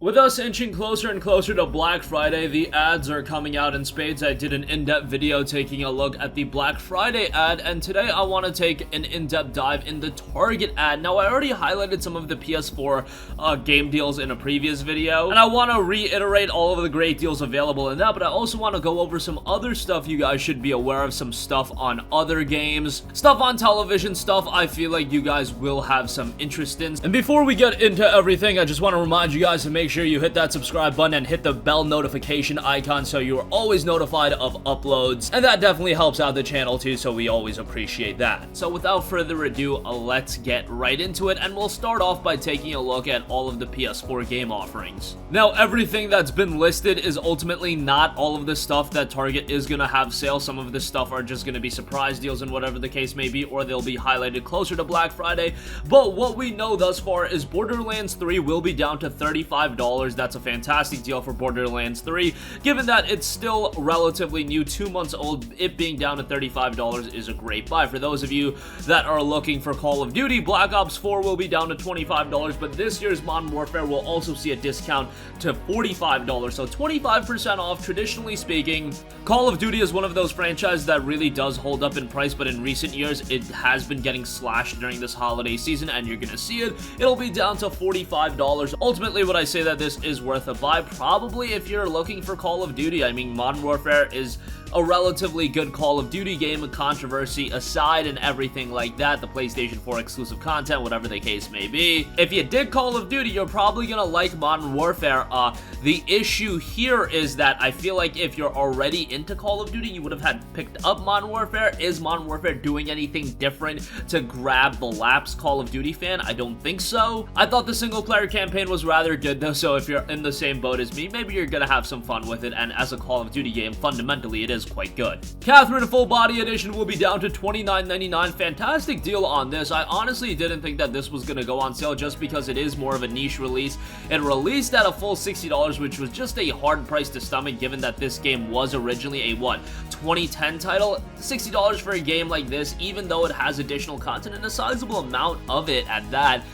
With us inching closer and closer to Black Friday, the ads are coming out in spades. I did an in-depth video taking a look at the Black Friday ad, and today I want to take an in-depth dive in the Target ad. Now, I already highlighted some of the PS4 game deals in a previous video, and I want to reiterate all of the great deals available in that, but I also want to go over some other stuff you guys should be aware of, some stuff on other games, stuff on television, stuff I feel like you guys will have some interest in. And before we get into everything, I just want to remind you guys to make sure you hit that subscribe button and hit the bell notification icon so you are always notified of uploads, and that definitely helps out the channel too, so we always appreciate that. So without further ado, let's get right into it, and we'll start off by taking a look at all of the PS4 game offerings. Now, everything that's been listed is ultimately not all of the stuff that Target is going to have sale. Some of this stuff are just going to be surprise deals and whatever the case may be, or they'll be highlighted closer to Black Friday. But what we know thus far is Borderlands 3 will be down to $35. That's a fantastic deal for Borderlands 3. Given that it's still relatively new, 2 months old, it being down to $35 is a great buy. For those of you that are looking for Call of Duty, Black Ops 4 will be down to $25, but this year's Modern Warfare will also see a discount to $45, so 25% off. Traditionally speaking, Call of Duty is one of those franchises that really does hold up in price, but in recent years, it has been getting slashed during this holiday season, and you're gonna see it. It'll be down to $45. Ultimately, would I say that this is worth a buy? Probably, if you're looking for Call of Duty. I mean, Modern Warfare is a relatively good Call of Duty game, controversy aside and everything like that, the PlayStation 4 exclusive content, whatever the case may be. If you did Call of Duty, you're probably gonna like Modern Warfare. The issue here is that I feel like if you're already into Call of Duty, you would have had picked up Modern Warfare. Is Modern Warfare doing anything different to grab the lapsed Call of Duty fan? I don't think so. I thought the single player campaign was rather good though, so if you're in the same boat as me, maybe you're gonna have some fun with it, and as a Call of Duty game, fundamentally it is quite good. Catherine Full Body Edition will be down to $29.99. Fantastic deal on this. I honestly didn't think that this was going to go on sale just because it is more of a niche release. It released at a full $60, which was just a hard price to stomach given that this game was originally a 2010 title. $60 for a game like this, even though it has additional content and a sizable amount of it at that.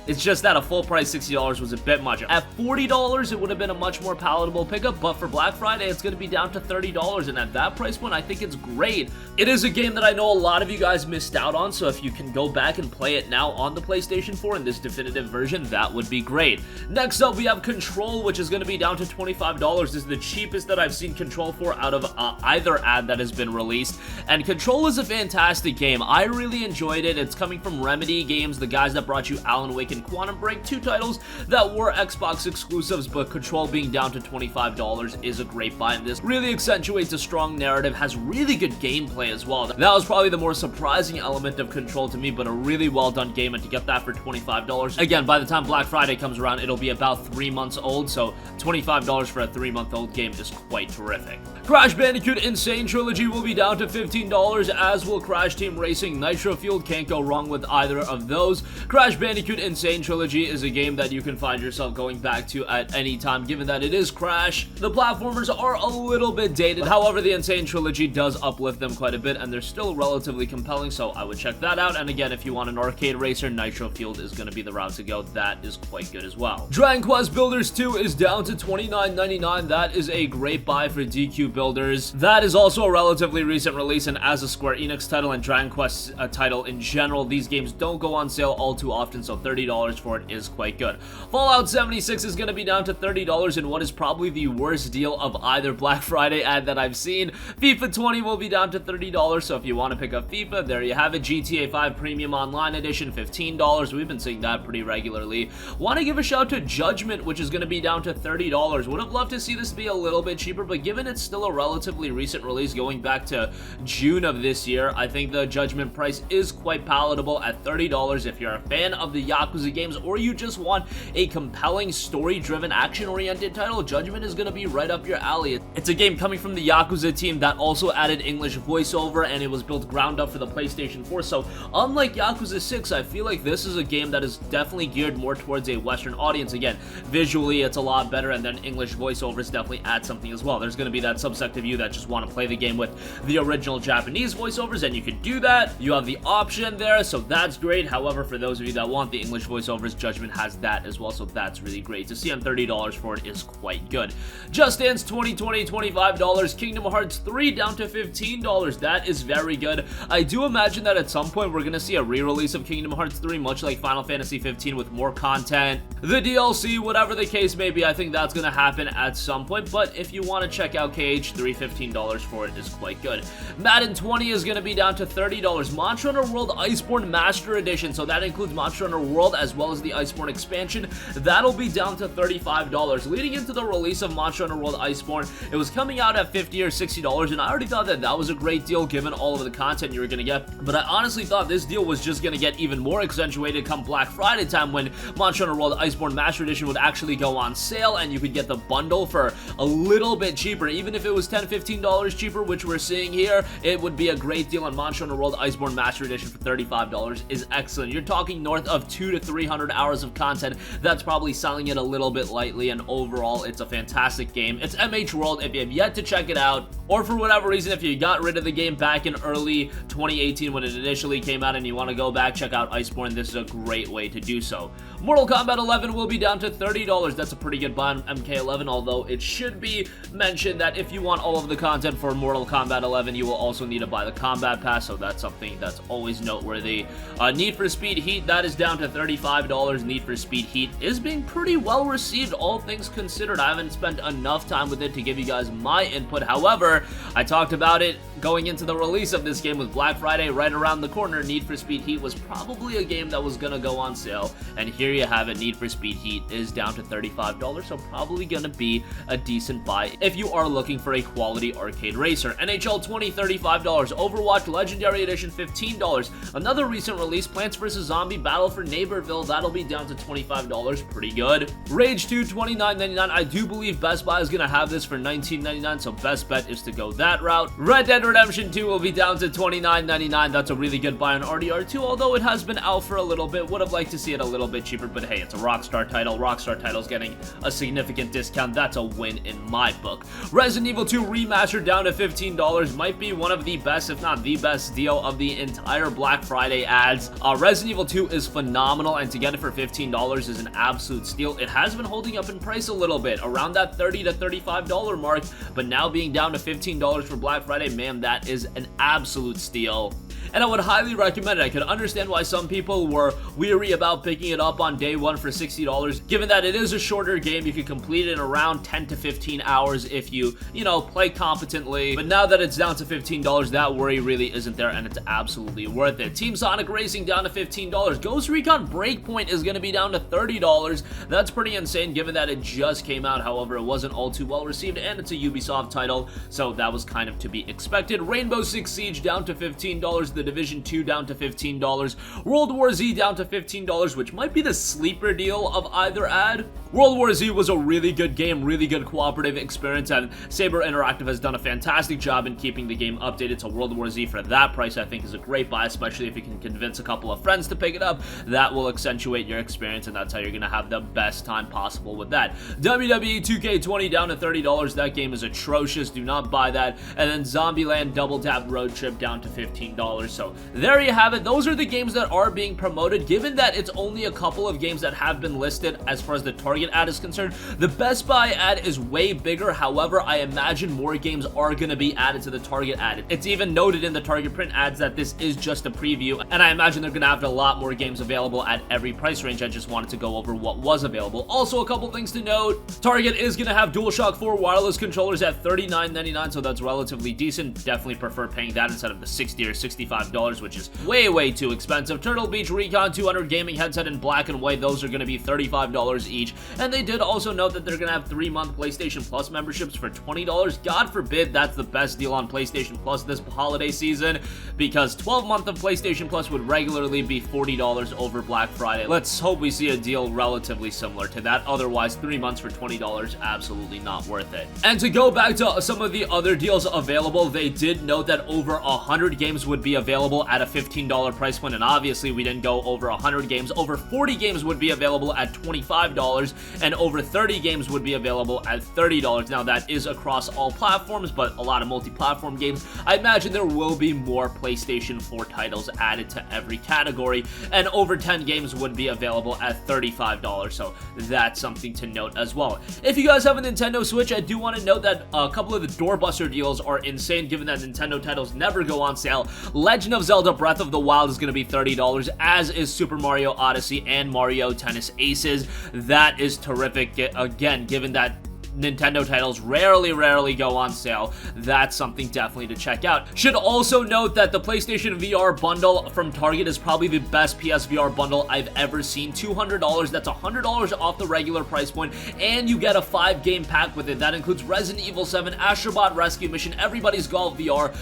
It's just that a full price $60 was a bit much. At $40, it would have been a much more palatable pickup, but for Black Friday, it's going to be down to $30, and at that price point, I think it's great. It is a game that I know a lot of you guys missed out on, so if you can go back and play it now on the PlayStation 4 in this definitive version, that would be great. Next up, we have Control, which is going to be down to $25. This is the cheapest that I've seen Control for out of either ad that has been released, and Control is a fantastic game. I really enjoyed it. It's coming from Remedy Games, the guys that brought you Alan Wake and Quantum Break, two titles that were Xbox exclusives, but Control being down to $25 is a great buy, and this really accentuates a strong narrative, has really good gameplay as well. That was probably the more surprising element of Control to me, but a really well done game, and to get that for $25. Again, by the time Black Friday comes around, it'll be about 3 months old, so $25 for a 3-month-old game is quite terrific. Crash Bandicoot Insane Trilogy will be down to $15, as will Crash Team Racing Nitro Fueled. Can't go wrong with either of those. Crash Bandicoot Insane Trilogy is a game that you can find yourself going back to at any time, given that it is Crash. The platformers are a little bit dated, however, the Insane Trilogy does uplift them quite a bit, and they're still relatively compelling, so I would check that out. And again, if you want an arcade racer, Nitro Fueled is going to be the route to go. That is quite good as well. Dragon Quest Builders 2 is down to $29.99. That is a great buy for DQ Builders. That is also a relatively recent release, and as a Square Enix title and Dragon Quest title in general, these games don't go on sale all too often, so $30 for it is quite good. Fallout 76 is going to be down to $30 in what is probably the worst deal of either Black Friday ad that I've seen. FIFA 20 will be down to $30, so if you want to pick up FIFA, there you have it. GTA 5 Premium Online Edition, $15. We've been seeing that pretty regularly. Want to give a shout to Judgment, which is going to be down to $30. Would have loved to see this be a little bit cheaper, but given it's still a relatively recent release going back to June of this year, I think the Judgment price is quite palatable at $30 if you're a fan of the Yakuza games, or you just want a compelling story-driven action-oriented title. Judgment is going to be right up your alley. It's a game coming from the Yakuza team that also added English voiceover, and it was built ground up for the PlayStation 4, so unlike Yakuza 6, I feel like this is a game that is definitely geared more towards a Western audience. Again, visually it's a lot better, and then English voiceovers definitely add something as well. There's going to be that subsect of you that just want to play the game with the original Japanese voiceovers, and you can do that. You have the option there, so that's great. However, for those of you that want the English voiceovers. Judgment has that as well, so that's really great to see, and $30 for it is quite good. Just Dance 2020, $25. Kingdom Hearts 3 down to $15. That is very good. I do imagine that at some point we're gonna see a re-release of Kingdom Hearts 3, much like Final Fantasy 15, with more content, the DLC, whatever the case may be. I think that's gonna happen at some point, but if you want to check out KH3, $15 for it is quite good. Madden 20 is gonna be down to $30. Monster Hunter World Iceborne Master Edition, so that includes Monster Hunter World as well as the Iceborne expansion. That'll be down to $35. Leading into the release of Monster Hunter World Iceborne, it was coming out at $50 or $60, and I already thought that that was a great deal given all of the content you were gonna get, but I honestly thought this deal was just gonna get even more accentuated come Black Friday time, when Monster Hunter World Iceborne Master Edition would actually go on sale, and you could get the bundle for a little bit cheaper. Even if it was $10, $15 cheaper, which we're seeing here, it would be a great deal, and Monster Hunter World Iceborne Master Edition for $35 is excellent. You're talking north of 200 to 300 hours of content. That's probably selling it a little bit lightly, and overall, it's a fantastic game. It's MH World. If you have yet to check it out, or for whatever reason, if you got rid of the game back in early 2018 when it initially came out and you want to go back, check out Iceborne. This is a great way to do so. Mortal Kombat 11 will be down to $30. That's a pretty good buy on MK11, although it should be mentioned that if you want all of the content for Mortal Kombat 11, you will also need to buy the Combat Pass, so that's something that's always noteworthy. Need for Speed Heat, that is down to $35. Need for Speed Heat is being pretty well received, all things considered. I haven't spent enough time with it to give you guys my input. However, I talked about it going into the release of this game with Black Friday right around the corner. Need for Speed Heat was probably a game that was gonna go on sale, and here you have it. Need for Speed Heat is down to $35, so probably gonna be a decent buy if you are looking for a quality arcade racer. NHL 20, $35. Overwatch Legendary Edition, $15. Another recent release, Plants vs. Zombie Battle for Neighborville, that'll be down to $25, pretty good. Rage 2, $29.99. I do believe Best Buy is gonna have this for $19.99, so best bet is to go that route. Red Dead Redemption 2 will be down to $29.99. That's a really good buy on RDR2, although it has been out for a little bit. Would have liked to see it a little bit cheaper, but hey, it's a Rockstar title. Rockstar title's getting a significant discount. That's a win in my book. Resident Evil 2 Remastered down to $15. Might be one of the best, if not the best deal of the entire Black Friday ads. Resident Evil 2 is phenomenal, and to get it for $15 is an absolute steal. It has been holding up in price a little bit, around that $30 to $35 mark, but now being down to $15 for Black Friday, man, that is an absolute steal. And I would highly recommend it. I could understand why some people were weary about picking it up on day one for $60, given that it is a shorter game. You can complete it in around 10 to 15 hours if you play competently. But now that it's down to $15, that worry really isn't there, and it's absolutely worth it. Team Sonic Racing down to $15. Ghost Recon Breakpoint is going to be down to $30. That's pretty insane given that it just came out. However, it wasn't all too well received, and it's a Ubisoft title, so that was kind of to be expected. Rainbow Six Siege down to $15. The Division 2 down to $15. World War Z down to $15, which might be the sleeper deal of either ad. World War Z was a really good game, really good cooperative experience, and Saber Interactive has done a fantastic job in keeping the game updated. So World War Z for that price I think is a great buy, especially if you can convince a couple of friends to pick it up. That will accentuate your experience, and that's how you're going to have the best time possible with that. WWE 2K20 down to $30. That game is atrocious. Do not buy that. And then Zombieland Double Tap Road Trip down to $15. So there you have it. Those are the games that are being promoted. Given that it's only a couple of games that have been listed as far as the Target ad is concerned, the Best Buy ad is way bigger. However, I imagine more games are going to be added to the Target ad. It's even noted in the Target print ads that this is just a preview, and I imagine they're going to have a lot more games available at every price range. I just wanted to go over what was available. Also, a couple things to note. Target is going to have DualShock 4 wireless controllers at $39.99, so that's relatively decent. Definitely prefer paying that instead of the $60 or $65, which is way too expensive. Turtle Beach Recon 200 gaming headset in black and white, those are going to be $35 each. And they did also note that they're going to have 3-month PlayStation Plus memberships for $20. God forbid that's the best deal on PlayStation Plus this holiday season, because 12 months of PlayStation Plus would regularly be $40 over Black Friday. Let's hope we see a deal relatively similar to that. Otherwise, 3 months for $20, absolutely not worth it. And to go back to some of the other deals available, they did note that over 100 games would be available at a $15 price point, and obviously we didn't go over 100 games. Over 40 games would be available at $25. and over 30 games would be available at $30. Now, that is across all platforms, but a lot of multi-platform games. I imagine there will be more PlayStation 4 titles added to every category, and over 10 games would be available at $35, so that's something to note as well. If you guys have a Nintendo Switch, I do want to note that a couple of the doorbuster deals are insane, given that Nintendo titles never go on sale. Legend of Zelda Breath of the Wild is going to be $30, as is Super Mario Odyssey and Mario Tennis Aces. That is terrific, again, given that Nintendo titles rarely go on sale. That's something definitely to check out. Should also note that the PlayStation VR bundle from Target is probably the best PSVR bundle I've ever seen. $200, that's $100 off the regular price point, and you get a 5-game pack with it. That includes Resident Evil 7, Astrobot Rescue Mission, Everybody's Golf VR,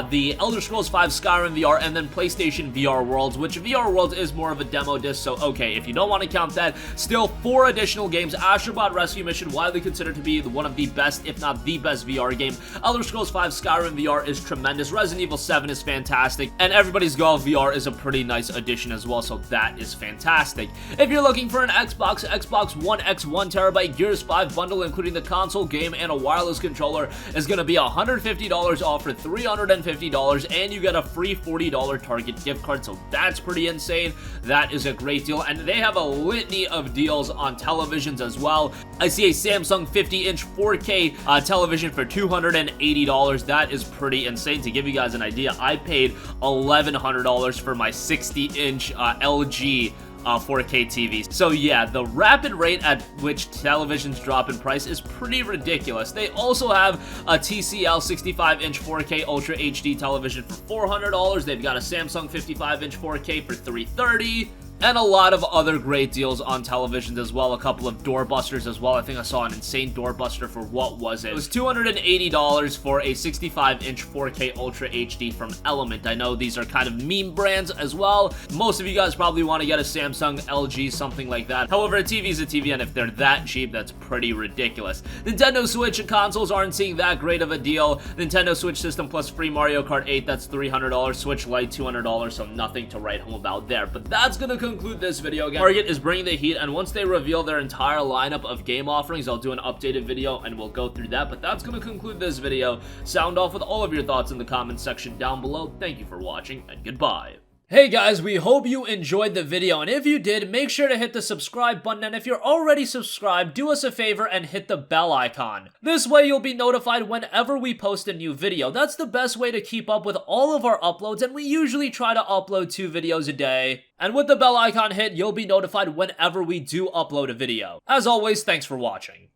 the Elder Scrolls 5 Skyrim VR, and then PlayStation VR Worlds, which VR Worlds is more of a demo disc, so okay, if you don't want to count that, still 4 additional games. Astrobot Rescue Mission, widely considered to be one of the best, if not the best VR game. Elder Scrolls 5 Skyrim VR is tremendous. Resident Evil 7 is fantastic, and Everybody's Golf VR is a pretty nice addition as well, so that is fantastic. If you're looking for an Xbox One X 1TB Gears 5 bundle, including the console, game, and a wireless controller, is going to be $150 off for $350, and you get a free $40 Target gift card, so that's pretty insane. That is a great deal, and they have a litany of deals on televisions as well. I see a Samsung 50-inch 4K television for $280. That is pretty insane. To give you guys an idea, I paid $1,100 for my 60-inch LG 4K TV. So yeah, the rapid rate at which televisions drop in price is pretty ridiculous. They also have a TCL 65-inch 4K Ultra HD television for $400. They've got a Samsung 55-inch 4K for $330. And a lot of other great deals on televisions as well. A couple of doorbusters as well. I think I saw an insane doorbuster for, what was it? It was $280 for a 65-inch 4K Ultra HD from Element. I know these are kind of meme brands as well. Most of you guys probably want to get a Samsung, LG, something like that. However, a TV is a TV, and if they're that cheap, that's pretty ridiculous. Nintendo Switch and consoles aren't seeing that great of a deal. Nintendo Switch System plus free Mario Kart 8, that's $300. Switch Lite, $200, so nothing to write home about there. But that's gonna conclude this video. Again, Target is bringing the heat, and once they reveal their entire lineup of game offerings, I'll do an updated video and we'll go through that. But that's going to conclude this video. Sound off with all of your thoughts in the comments section down below. Thank you for watching, and goodbye. Hey guys, we hope you enjoyed the video, and if you did, make sure to hit the subscribe button, and if you're already subscribed, do us a favor and hit the bell icon. This way you'll be notified whenever we post a new video. That's the best way to keep up with all of our uploads, and we usually try to upload 2 videos a day. And with the bell icon hit, you'll be notified whenever we do upload a video. As always, thanks for watching.